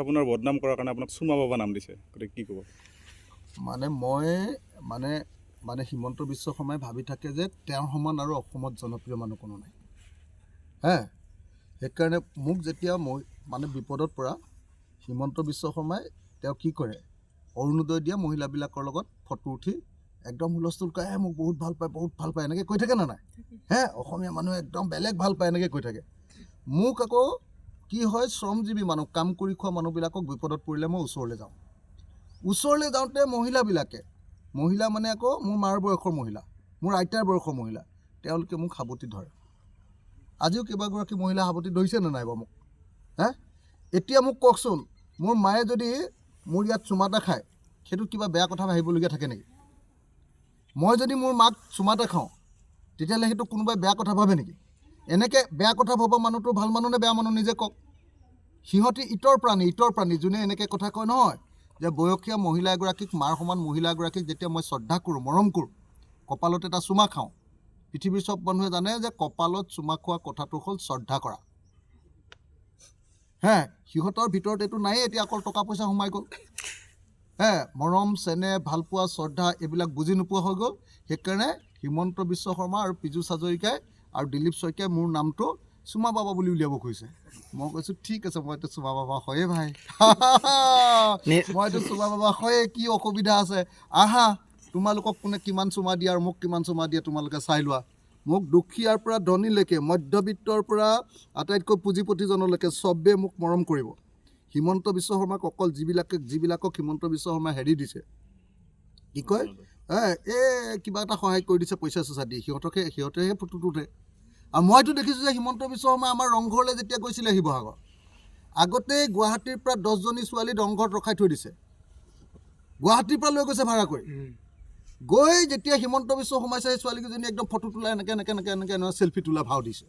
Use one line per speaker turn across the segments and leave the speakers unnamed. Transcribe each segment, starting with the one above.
আপোনাৰ বদনাম কৰাৰ কাৰণে আপোনাক চুমা বাবা নাম দিছে, গতিকে কি ক'ব?
মানে হিমন্ত বিশ্ব শৰ্মাই ভাবি থাকে যে তেওঁৰ সমান আৰু অসমত জনপ্ৰিয় মানুহ কোনো নাই। সেইকাৰণে মোক যেতিয়া মই বিপদত পৰা হিমন্ত বিশ্ব শৰ্মাই তেওঁ কি কৰে, অৰুণোদয় দিয়া মহিলাবিলাকৰ লগত ফটো উঠি একদম হুলস্থুল কৰে, মোক বহুত ভাল পায় এনেকৈ কৈ থাকে না নাই? অসমীয়া মানুহে একদম বেলেগ ভাল পায় এনেকৈ কৈ থাকে। মোক আকৌ কি হয়, শ্ৰমজীৱী মানুহ, কাম কৰি খোৱা মানুহবিলাকক বিপদত পৰিলে মই ওচৰলৈ যাওঁতে মহিলা মানে আকৌ মোৰ মাৰ বয়সৰ মহিলা, মোৰ আইতাৰ বয়সৰ মহিলা, তেওঁলোকে মোক সাৱটি ধৰে। আজিও কেইবাগৰাকী মহিলা সাৱটি ধৰিছে নে নাই বাৰু মোক? এতিয়া মোক কওকচোন, মোৰ মায়ে যদি মোৰ ইয়াত চুমা এটা খায়, সেইটোত কিবা বেয়া কথা ভাবিবলগীয়া থাকে নেকি? মই যদি মোৰ মাক চুমা এটা খাওঁ, তেতিয়াহ'লে সেইটো কোনোবাই বেয়া কথা ভাবে নেকি? এনেকৈ বেয়া কথা ভবা মানুহটো ভাল মানুহ নে বেয়া মানুহ নিজে কওক। সিহঁতি ইতৰ প্ৰাণী যোনে এনেকৈ কথা কয় নহয়, যে বয়সীয়া মহিলা এগৰাকীক, মাৰ সমান মহিলা এগৰাকীক যেতিয়া মই শ্ৰদ্ধা কৰোঁ, মৰম কৰোঁ, কপালত এটা চুমা খাওঁ, পৃথিৱীৰ চব মানুহে জানে যে কপালত চুমা খোৱা কথাটো হ'ল শ্ৰদ্ধা কৰা। সিহঁতৰ ভিতৰত এইটো নায়েই, এতিয়া অকল টকা পইচা সোমাই গ'ল। মৰম, চেনেহ, ভালপোৱা, শ্ৰদ্ধা এইবিলাক বুজি নোপোৱা হৈ গ'ল। সেইকাৰণে হিমন্ত বিশ্ব শৰ্মা আৰু পীযুষ হাজৰিকাই আৰু দিলীপ শইকীয়াই মোৰ নামটো চুমা বাবা বুলি উলিয়াব খুজিছে। মই কৈছোঁ ঠিক আছে, মইতো চুমা বাবা হয়ে ভাই, মইতো চুমা বাবা হয়ে, কি অসুবিধা আছে? আহা, তোমালোকক কোনে কিমান চুমা দিয়ে আৰু মোক কিমান চুমা দিয়ে তোমালোকে চাই লোৱা। মোক দুখীয়াৰ পৰা ধনীলৈকে, মধ্যবিত্তৰ পৰা আটাইতকৈ পুঁজিপতিজনলৈকে চবেই মোক মৰম কৰিব। হিমন্ত বিশ্ব শৰ্মাক অকল যিবিলাকক হিমন্ত বিশ্ব শৰ্মাই হেৰি দিছে, কি কয়, কিবা এটা সহায় কৰি দিছে পইচা চইচা দি, সিহঁতেহে ফটোটো উঠে। আৰু মইতো দেখিছোঁ যে হিমন্ত বিশ্ব শৰ্মাই আমাৰ ৰংঘৰলৈ যেতিয়া গৈছিলে শিৱসাগৰ, আগতেই গুৱাহাটীৰ পৰা 10জনী ছোৱালী ৰংঘৰত ৰখাই থৈ দিছে, গুৱাহাটীৰ পৰা লৈ গৈছে ভাড়া কৰি। গৈ যেতিয়া হিমন্ত বিশ্ব সোমাইছে, সেই ছোৱালীকেইজনী একদম ফটো তোলা এনেকৈ চেল্ফি তোলা ভাও দিছে।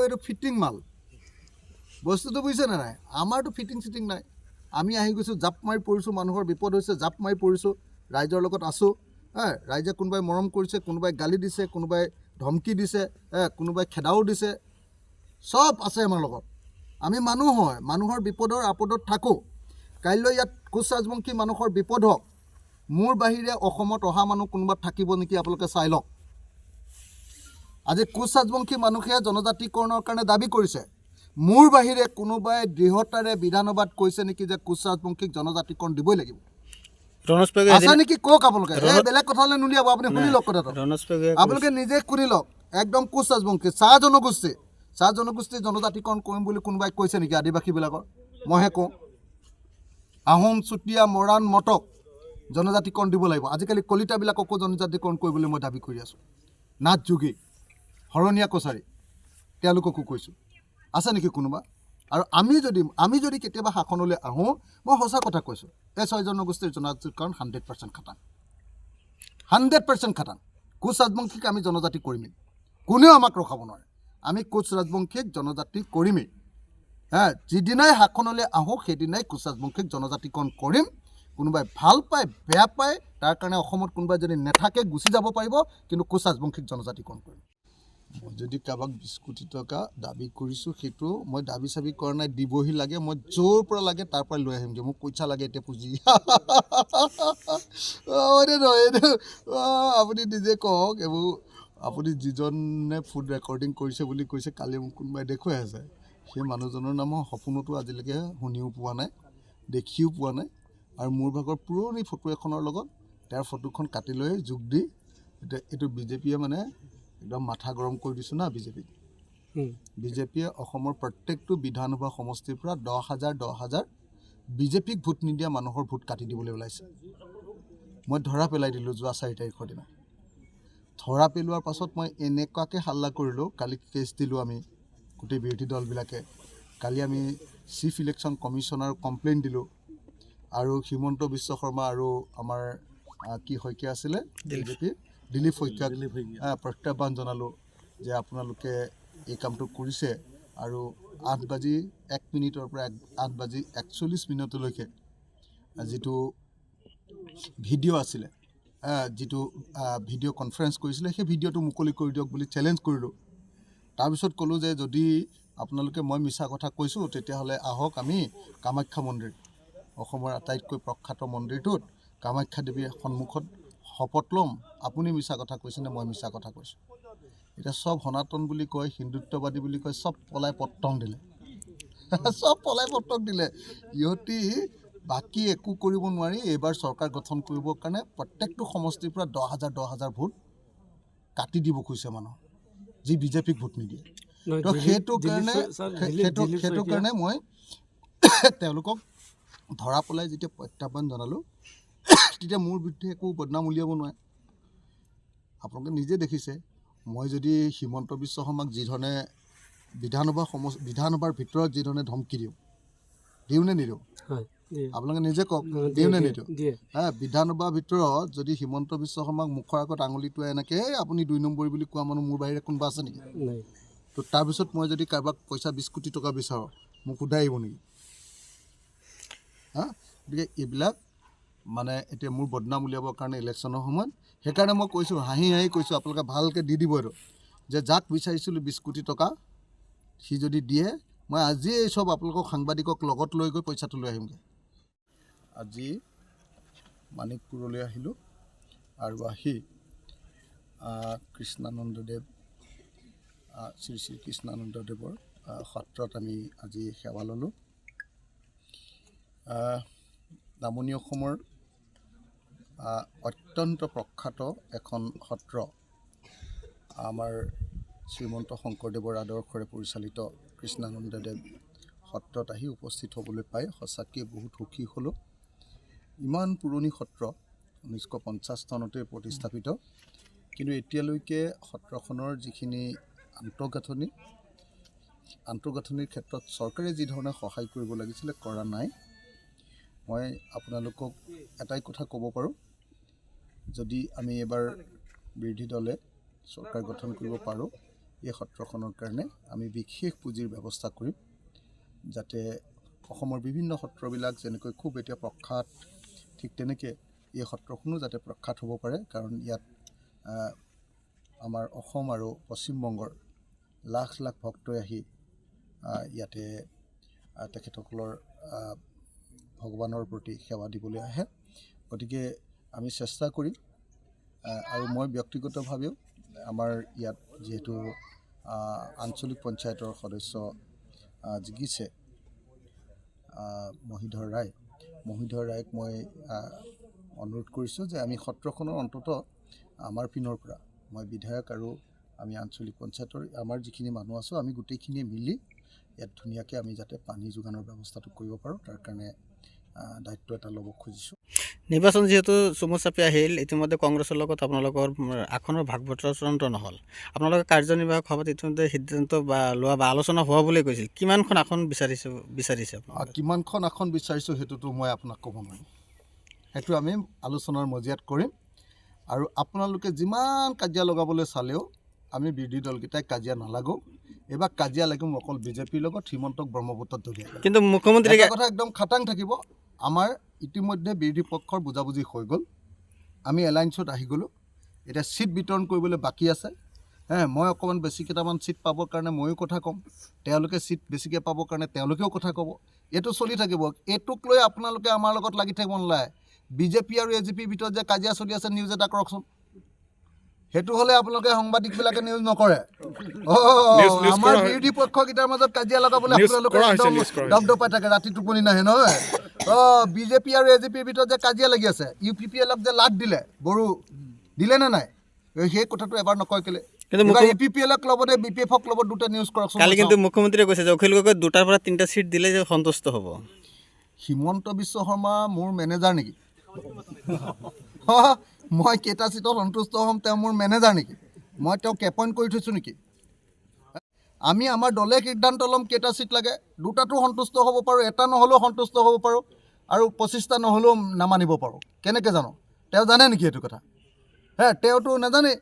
এইটো ফিটিং মাল বস্তুটো, বুজিছেনে নাই? আমাৰতো ফিটিং চিটিং নাই। আমি আহি গৈছোঁ, জাপ মাৰি পৰিছোঁ, মানুহৰ বিপদ হৈছে, জাপ মাৰি পৰিছোঁ, ৰাইজৰ লগত আছোঁ। ৰাইজে কোনোবাই মৰম কৰিছে, কোনোবাই গালি দিছে, কোনোবাই ধমকি দিছে, কোনোবাই খেদাও দিছে, চব আছে আমাৰ লগত। আমি মানুহ হয়, মানুহৰ বিপদৰ আপদত থাকোঁ। কাইলৈ ইয়াত কোচ ৰাজবংশী মানুহৰ বিপদ হওক, মোৰ বাহিৰে অসমত অহা মানুহ কোনোবা থাকিব নেকি আপোনালোকে চাই লওক। আজি কোচ ৰাজবংশী মানুহে জনজাতিকৰণৰ কাৰণে দাবী কৰিছে, মোৰ বাহিৰে কোনোবাই দৃঢ়তাৰে বিধানসভাত কৈছে নেকি যে কোচ ৰাজবংশীক জনজাতিকৰণ দিবই লাগিব? আছে নেকি কওক আপোনালোকে? বেলেগ কথালৈ নুলিয়াব, আপুনি শুনি লওক কথাটো, আপোনালোকে নিজে শুনি লওক। একদম কোচ ৰাজবংশী, চাহ জনগোষ্ঠীৰ জনজাতিকৰণ কৰিম বুলি কোনোবাই কৈছে নেকি আদিবাসীবিলাকৰ? মইহে কওঁ, আহোম, চুতীয়া, মৰাণ, মটক জনজাতিকৰণ দিব লাগিব। আজিকালি কলিতাবিলাককো জনজাতিকৰণ কৰিবলৈ মই দাবী কৰি আছোঁ। নাথ যোগী, শৰণীয়া কছাৰী, তেওঁলোককো কৈছোঁ। আছে নেকি কোনোবা? আৰু আমি যদি কেতিয়াবা শাসনলৈ আহোঁ, মই সঁচা কথা কৈছোঁ, এই 6 জনগোষ্ঠীৰ জনজাতিকৰণ 100% খাটাং, 100% খাটাং। কোচ ৰাজবংশীক আমি জনজাতি কৰিমেই, কোনেও আমাক ৰখাব নোৱাৰে। আমি কোচ ৰাজবংশীক জনজাতি কৰিমেই। যিদিনাই শাসনলৈ আহোঁ, সেইদিনাই কোচ ৰাজবংশীক জনজাতিকৰণ কৰিম। কোনোবাই ভাল পায়, বেয়া পায়, তাৰ কাৰণে অসমত কোনোবাই যদি নাথাকে গুচি যাব পাৰিব, কিন্তু কোচ ৰাজবংশীক জনজাতিকৰণ কৰিম। মই যদি কাৰোবাক 20 কোটি টকা দাবী কৰিছোঁ, সেইটো মই দাবী চাবি কৰা নাই, দিবহি লাগে। মই য'ৰ পৰা লাগে তাৰ পৰা লৈ আহিমগৈ, মোক পইচা লাগে এতিয়া পুঁজি। আপুনি নিজে কওক, এইবোৰ আপুনি যিজনে ফুড ৰেকৰ্ডিং কৰিছে বুলি কৈছে, কালি মোক কোনোবাই দেখুৱাই আছে, সেই মানুহজনৰ নাম মই সপোনতো আজিলৈকে শুনিও পোৱা নাই, দেখিও পোৱা নাই। আৰু মোৰ ভাগৰ পুৰণি ফটো এখনৰ লগত তেওঁৰ ফটোখন কাটি লৈ যোগ দি, এতিয়া এইটো বিজেপিয়ে মানে একদম মাথা গৰম কৰি দিছোঁ না। বিজেপিয়ে অসমৰ প্ৰত্যেকটো বিধানসভা সমষ্টিৰ পৰা 10,000 বিজেপিক ভোট নিদিয়া মানুহৰ ভোট কাটি দিবলৈ ওলাইছে। মই ধৰা পেলাই দিলোঁ যোৱা 4 তাৰিখৰ দিনা। ধৰা পেলোৱাৰ পাছত মই এনেকুৱাকৈ হাল্লা কৰিলোঁ, কালি কেছ দিলোঁ আমি গোটেই বিৰোধী দলবিলাকে। কালি আমি চিফ ইলেকশ্যন কমিশ্যনাৰ কমপ্লেইন দিলোঁ, আৰু হিমন্ত বিশ্ব শৰ্মা আৰু আমাৰ কি শইকীয়া আছিলে বিজেপিৰ, দিলীপ শইকীয়াক প্ৰত্যাহ্বান জনালোঁ যে আপোনালোকে এই কামটো কৰিছে, আৰু 8:01 পৰা 8:41 যিটো ভিডিঅ' আছিলে, যিটো ভিডিঅ' কনফাৰেঞ্চ কৰিছিলে, সেই ভিডিঅ'টো মুকলি কৰি দিয়ক বুলি চেলেঞ্জ কৰিলোঁ। তাৰপিছত ক'লোঁ যে যদি আপোনালোকে মই মিছা কথা কৈছোঁ তেতিয়াহ'লে আহক আমি কামাখ্যা মন্দিৰ অসমৰ আটাইতকৈ প্ৰখ্যাত মন্দিৰটোত কামাখ্যা দেৱীৰ সন্মুখত শপত ল'ম আপুনি মিছা কথা কৈছেনে মই মিছা কথা কৈছোঁ এতিয়া চব সনাতন বুলি কয় হিন্দুত্ববাদী বুলি কয় চব পলাই পত্তং দিলে চব পলাই পত্তং দিলে ইহঁতি বাকী একো কৰিব নোৱাৰি এইবাৰ চৰকাৰ গঠন কৰিবৰ কাৰণে প্ৰত্যেকটো সমষ্টিৰ পৰা 10,000 ভোট কাটি দিব খুজিছে মানুহ যি বিজেপিক ভোট নিদিয়ে তো সেইটো কাৰণে মই তেওঁলোকক ধৰা পেলাই যেতিয়া প্ৰত্যাহ্বান জনালোঁ তেতিয়া মোৰ বিৰুদ্ধে একো বদনাম উলিয়াব নোৱাৰে আপোনালোকে নিজে দেখিছে মই যদি হিমন্ত বিশ্ব শৰ্মাক যিধৰণে বিধানসভাৰ ভিতৰত যিধৰণে ধমকি দিওঁনে নিদিওঁ আপোনালোকে নিজে কওক দিওঁনে নিদিওঁ বিধানসভাৰ ভিতৰত যদি হিমন্ত বিশ্ব শৰ্মাক মুখৰ আগত আঙুলিটোৱে এনেকৈ আপুনি 2 নম্বৰী বুলি কোৱা মানুহ মোৰ বাহিৰে কোনোবা আছে নেকি তো তাৰপিছত মই যদি কাৰোবাক পইচা 20 কোটি টকা বিচাৰোঁ মোক সোধাই আহিব নেকি গতিকে এইবিলাক মানে এতিয়া মোৰ বদনাম উলিয়াবৰ কাৰণে ইলেকশ্যনৰ সময়ত সেইকাৰণে মই কৈছোঁ হাঁহি কৈছোঁ আপোনালোকে ভালকৈ দি দিব এইটো যে যাক বিচাৰিছিলোঁ 20 কোটি টকা সি যদি দিয়ে মই আজিয়ে এই চব আপোনালোকক সাংবাদিকক লগত লৈ গৈ পইচাটো লৈ আহিমগৈ আজি মানিকপুৰলৈ আহিলোঁ আৰু আহি কৃষ্ণানন্দদেৱ শ্ৰী শ্ৰী কৃষ্ণানন্দদেৱৰ সত্ৰত আমি আজি সেৱা ল'লোঁ নামনি অসমৰ অত্যন্ত প্ৰখ্যাত এখন সত্ৰ আমাৰ শ্ৰীমন্ত শংকৰদেৱৰ আদৰ্শৰে পৰিচালিত কৃষ্ণানন্দদেৱ সত্ৰত আহি উপস্থিত হ'বলৈ পাই সঁচাকৈ বহুত সুখী হ'লোঁ ইমান পুৰণি সত্ৰ 1950 চনতে প্ৰতিস্থাপিত কিন্তু এতিয়ালৈকে সত্ৰখনৰ যিখিনি আন্তঃগাঁথনিৰ ক্ষেত্ৰত চৰকাৰে যি ধৰণে সহায় কৰিব লাগিছিলে কৰা নাই মই আপোনালোকক এটাই কথা ক'ব পাৰোঁ যদি আমি এবাৰ বিৰোধী দলে চৰকাৰ গঠন কৰিব পাৰোঁ এই সত্ৰখনৰ কাৰণে আমি বিশেষ পুঁজিৰ ব্যৱস্থা কৰিম যাতে অসমৰ বিভিন্ন সত্ৰবিলাক যেনেকৈ খুব এতিয়া প্ৰখ্যাত ঠিক তেনেকৈ এই সত্ৰখনো যাতে প্ৰখ্যাত হ'ব পাৰে কাৰণ ইয়াত আমাৰ অসম আৰু পশ্চিমবংগৰ লাখ লাখ ভক্তই আহি ইয়াতে তেখেতসকলৰ ভগৱানৰ প্ৰতি সেৱা দিবলৈ আহে গতিকে আমি চেষ্টা কৰিম আৰু মই ব্যক্তিগতভাৱেও আমাৰ ইয়াত যিহেতু আঞ্চলিক পঞ্চায়তৰ সদস্য জিকিছে মহিধৰ ৰায়ক মই অনুৰোধ কৰিছোঁ যে আমি সত্ৰখনৰ অন্ততঃ আমাৰ পিনৰ পৰা মই বিধায়ক আৰু আমি আঞ্চলিক পঞ্চায়তৰ আমাৰ যিখিনি মানুহ আছোঁ আমি গোটেইখিনিয়ে মিলি ইয়াত ধুনীয়াকৈ আমি যাতে পানী যোগানৰ ব্যৱস্থাটো কৰিব পাৰোঁ তাৰ কাৰণে দায়িত্ব এটা ল'ব খুজিছোঁ
নিৰ্বাচন যিহেতু চমু চাপি আহিল ইতিমধ্যে কংগ্ৰেছৰ লগত আপোনালোকৰ আসনৰ ভাগ বতৰা চূড়ান্ত নহ'ল আপোনালোকে কাৰ্যনিৰ্বাহক সভাত ইতিমধ্যে সিদ্ধান্ত লোৱা বা আলোচনা হোৱা বুলি কৈছিল কিমানখন আসন বিচাৰিছে
কিমানখন আসন বিচাৰিছোঁ সেইটোতো মই আপোনাক ক'ব নোৱাৰিম সেইটো আমি আলোচনাৰ মজিয়াত কৰিম আৰু আপোনালোকে যিমান কাজিয়া লগাবলৈ চালেও আমি বিৰোধী দলকেইটাই কাজিয়া নালাগো এইবাৰ কাজিয়া লাগিম অকল বিজেপিৰ লগত হিমন্তক ব্ৰহ্মপুত্ৰত দলিয়াই
কিন্তু মুখ্যমন্ত্ৰী
কথা একদম খাটাং থাকিব আমাৰ ইতিমধ্যে বিৰোধী পক্ষৰ বুজাবুজি হৈ গ'ল আমি এলায়েন্সত আহি গ'লোঁ এতিয়া চিট বিতৰণ কৰিবলৈ বাকী আছে মই অকণমান বেছি কেইটামান চিট পাবৰ কাৰণে ময়ো কথা ক'ম তেওঁলোকে চিট বেছিকৈ পাবৰ কাৰণে তেওঁলোকেও কথা ক'ব এইটো চলি থাকিব এইটোক লৈ আপোনালোকে আমাৰ লগত লাগি থাকিব নালাগে বিজেপি আৰু এজিপিৰ ভিতৰত যে কাজিয়া চলি আছে নিউজ এটা কৰকচোন সেইটো হ'লে আপোনালোকে সাংবাদিকবিলাকে নিউজ নকৰে আমাৰ বিৰোধী পক্ষকেইটাৰ মাজত কাজিয়া লগাবলৈ আপোনালোকে দপদপাই থাকে ৰাতি টোপনি নাহে নহয় বিজেপি আৰু এজিপিৰ ভিতৰত যে কাজিয়া লাগি আছে UPPLক যে লাট দিলে বড়ো দিলে নে নাই সেই কথাটো এবাৰ নকয় কেলে UPPLক ল'বনে BPFক ল'ব দুটা নিউজ কৰকচোন
কালি কিন্তু মুখ্যমন্ত্ৰীয়ে কৈছে যে অখিল গগৈ 2টাৰ পৰা 3টা চিট দিলে যে সন্তুষ্ট হ'ব
হিমন্ত বিশ্ব শৰ্মা মোৰ মেনেজাৰ নেকি মই কেইটা চিটত সন্তুষ্ট হ'ম তেওঁ মোৰ মেনেজাৰ নেকি মই তেওঁক এপইণ্ট কৰি থৈছোঁ নেকি আমি আমাৰ দলে সিদ্ধান্ত ল'ম কেইটা চিট লাগে 2টাতো সন্তুষ্ট হ'ব পাৰোঁ 1টা নহ'লেও সন্তুষ্ট হ'ব পাৰোঁ আৰু 25টা নহ'লেও নামানিব পাৰোঁ কেনেকৈ জানো তেওঁ জানে নেকি এইটো কথা তেওঁতো নাজানে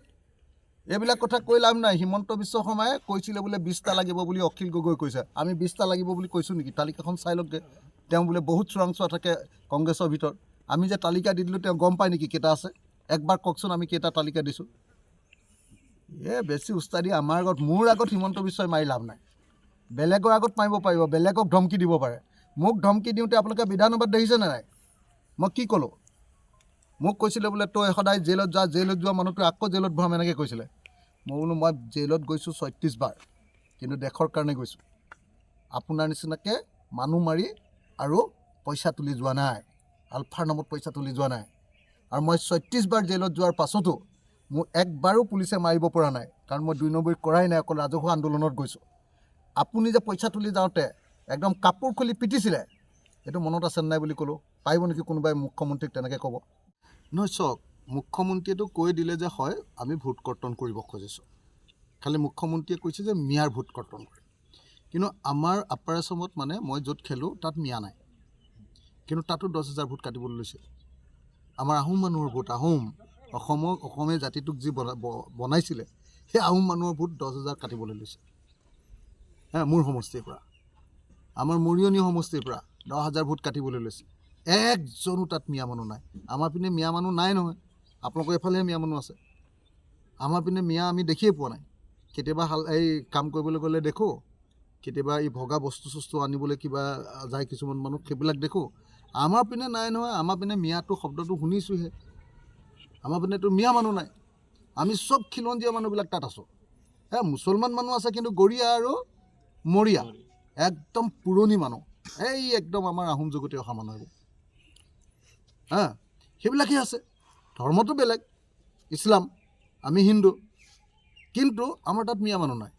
এইবিলাক কথা কৈ লাভ নাই হিমন্ত বিশ্ব শৰ্মাই কৈছিলে বোলে 20টা লাগিব বুলি অখিল গগৈ কৈছে আমি 20টা লাগিব বুলি কৈছোঁ নেকি তালিকাখন চাই লওকগৈ তেওঁ বোলে বহুত চোৰাংচোৱা থাকে কংগ্ৰেছৰ ভিতৰত আমি যে তালিকা দি দিলোঁ তেওঁ গম পায় নেকি কেইটা আছে একবাৰ কওকচোন আমি কেইটা তালিকা দিছোঁ বেছি উস্তাদি আমাৰ আগত মোৰ আগত হিমন্ত বিশ্বই মাৰি লাভ নাই বেলেগৰ আগত মাৰিব পাৰিব, বেলেগক ধমকি দিব পাৰে। মোক ধমকি দিওঁতে আপোনালোকে বিধানসভাত দেখিছেনে নাই? মই কি ক'লোঁ? মোক কৈছিলে বোলে তই সদায় জেইলত যোৱা মানুহটো আকৌ জেইলত ভৰাম এনেকৈ কৈছিলে। মই বোলো মই জেইলত গৈছোঁ 36 বাৰ, কিন্তু দেশৰ কাৰণে গৈছোঁ। আপোনাৰ নিচিনাকৈ মানুহ মাৰি আৰু পইচা তুলি যোৱা নাই, আলফাৰ নামত পইচা তুলি যোৱা নাই। আৰু মই 36 বাৰ জেইলত যোৱাৰ পাছতো মোক একবাৰো পুলিচে মাৰিব পৰা নাই, কাৰণ মই 2 নম্বৰ কৰাই নাই, অকল ৰাজহুৱা আন্দোলনত গৈছোঁ। আপুনি যে পইচা তুলি যাওঁতে একদম কাপোৰ খুলি পিটিছিলে, এইটো মনত আছে নাই বুলি ক'লোঁ। পাৰিব নেকি কোনোবাই মুখ্যমন্ত্ৰীক তেনেকৈ ক'ব? নহয় চাওক, মুখ্যমন্ত্ৰীয়েতো কৈ দিলে যে হয় আমি ভোট কৰ্তন কৰিব খুজিছোঁ। খালি মুখ্যমন্ত্ৰীয়ে কৈছে যে মিয়াৰ ভোট কৰ্তন কৰিম। কিন্তু আমাৰ আপাৰ আছামত মানে মই য'ত খেলোঁ তাত মিয়া নাই, কিন্তু তাতো 10,000 ভোট কাটিবলৈ লৈছে। আমাৰ আহোম মানুহৰ ভোট, অসমীয়া জাতিটোক যি বনাইছিলে সেই আহোম মানুহৰ ভোট 10,000 কাটিবলৈ লৈছে। মোৰ সমষ্টিৰ পৰা, আমাৰ মৰিয়নি সমষ্টিৰ পৰা 10,000 ভোট কাটিবলৈ লৈছে। একজনো তাত মিয়া মানুহ নাই। আমাৰ পিনে মিয়া মানুহ নাই নহয়, আপোনালোকৰ এইফালেহে মিয়া মানুহ আছে। আমাৰ পিনে মিয়া আমি দেখিয়ে পোৱা নাই। কেতিয়াবা এই কাম কৰিবলৈ গ'লে দেখোঁ, কেতিয়াবা এই ভগা বস্তু আনিবলৈ কিবা যায় কিছুমান মানুহ, সেইবিলাক দেখোঁ। আমাৰ পিনে নাই নহয়। আমাৰ পিনে মিয়াটো শব্দটো শুনিছোঁহে, আমাৰ পিনেতো মিয়া মানুহ নাই। আমি চব খিলঞ্জীয়া মানুহবিলাক তাত আছোঁ। মুছলমান মানুহ আছে, কিন্তু গৰীয়া আৰু মৰিয়া একদম পুৰণি মানুহ, এই একদম আমাৰ আহোম যুগতে অহা মানুহ এইবোৰ। সেইবিলাকেই আছে। ধৰ্মটো বেলেগ, ইছলাম, আমি হিন্দু, কিন্তু আমাৰ তাত মিয়া মানুহ নাই।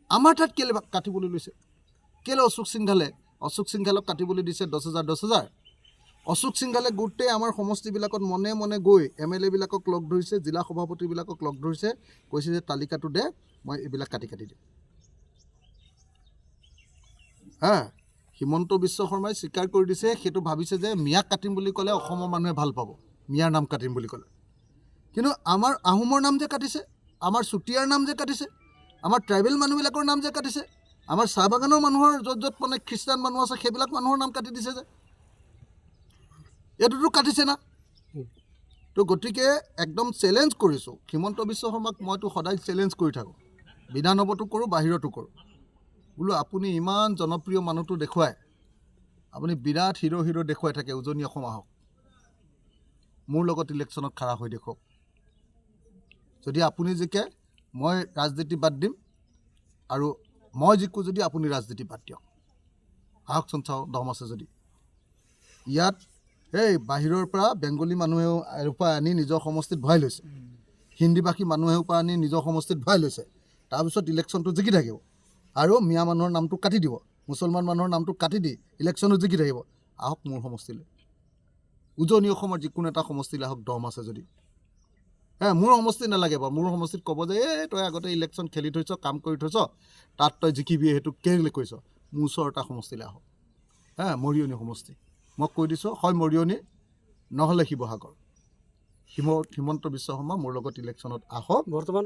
আমাৰ তাত কেলৈ কাটিবলৈ লৈছে? কেলৈ অশোক সিংঘালক কাটিবলৈ দিছে 10,000। অশোক সিংঘালে গোটেই আমাৰ সমষ্টিবিলাকত মনে মনে গৈ MLA বিলাকক লগ ধৰিছে, জিলা সভাপতিবিলাকক লগ ধৰিছে, কৈছে যে তালিকাটো দে, মই এইবিলাক কাটি দিম। হিমন্ত বিশ্ব শৰ্মাই স্বীকাৰ কৰি দিছে, সেইটো ভাবিছে যে মিয়াক কাটিম বুলি ক'লে অসমৰ মানুহে ভাল পাব, মিয়াৰ নাম কাটিম বুলি ক'লে। কিন্তু আমাৰ আহোমৰ নাম যে কাটিছে, আমাৰ চুতীয়াৰ নাম যে কাটিছে, আমাৰ ট্ৰাইবেল মানুহবিলাকৰ নাম যে কাটিছে, আমাৰ চাহ বাগানৰ মানুহৰ য'ত মানে খ্ৰীষ্টান মানুহ আছে সেইবিলাক মানুহৰ নাম কাটি দিছে যে, এইটোতো কাটিছে না। তো গতিকে একদম চেলেঞ্জ কৰিছোঁ হিমন্ত বিশ্ব শৰ্মাক। মইতো সদায় চেলেঞ্জ কৰি থাকোঁ, বিধানসভাতো কৰোঁ, বাহিৰতো কৰোঁ। বোলো আপুনি ইমান জনপ্ৰিয় মানুহটো দেখুৱাই, আপুনি বিৰাট হিৰ' দেখুৱাই থাকে, উজনি অসম আহক, মোৰ লগত ইলেকশ্যনত খাৰা হৈ দেখুৱাওক। যদি আপুনি জিকে মই ৰাজনীতি বাদ দিম, আৰু মই জিকোঁ যদি আপুনি ৰাজনীতি বাদ দিয়ক। আহকচোন চাওঁ দম আছে যদি। ইয়াত এই বাহিৰৰ পৰা বেংগলী মানুহেও পৰা আনি নিজৰ সমষ্টিত ভৰাই লৈছে, হিন্দীভাষী মানুহেও পৰা আনি নিজৰ সমষ্টিত ভৰাই লৈছে। তাৰপিছত ইলেকশ্যনটো জিকি থাকিব, আৰু মিয়া মানুহৰ নামটো কাটি দিব, মুছলমান মানুহৰ নামটো কাটি দি ইলেকশ্যনো জিকি থাকিব। আহক মোৰ সমষ্টিলৈ, উজনি অসমৰ যিকোনো এটা সমষ্টিলৈ আহক, দম আছে যদি। মোৰ সমষ্টি নালাগে বাৰু, মোৰ সমষ্টিত ক'ব যে এই তই আগতে ইলেকশ্যন খেলি থৈছ, কাম কৰি থৈছ, তাত তই জিকিবি, সেইটো কেলৈ কৈছ? মোৰ ওচৰৰ এটা সমষ্টিলৈ আহক। মৰিয়নি সমষ্টি, মই কৈ দিছোঁ, হয় মৰিয়নি নহ'লে শিৱসাগৰ। হিমন্ত বিশ্ব শৰ্মা মোৰ লগত ইলেকশ্যনত আহক। বৰ্তমান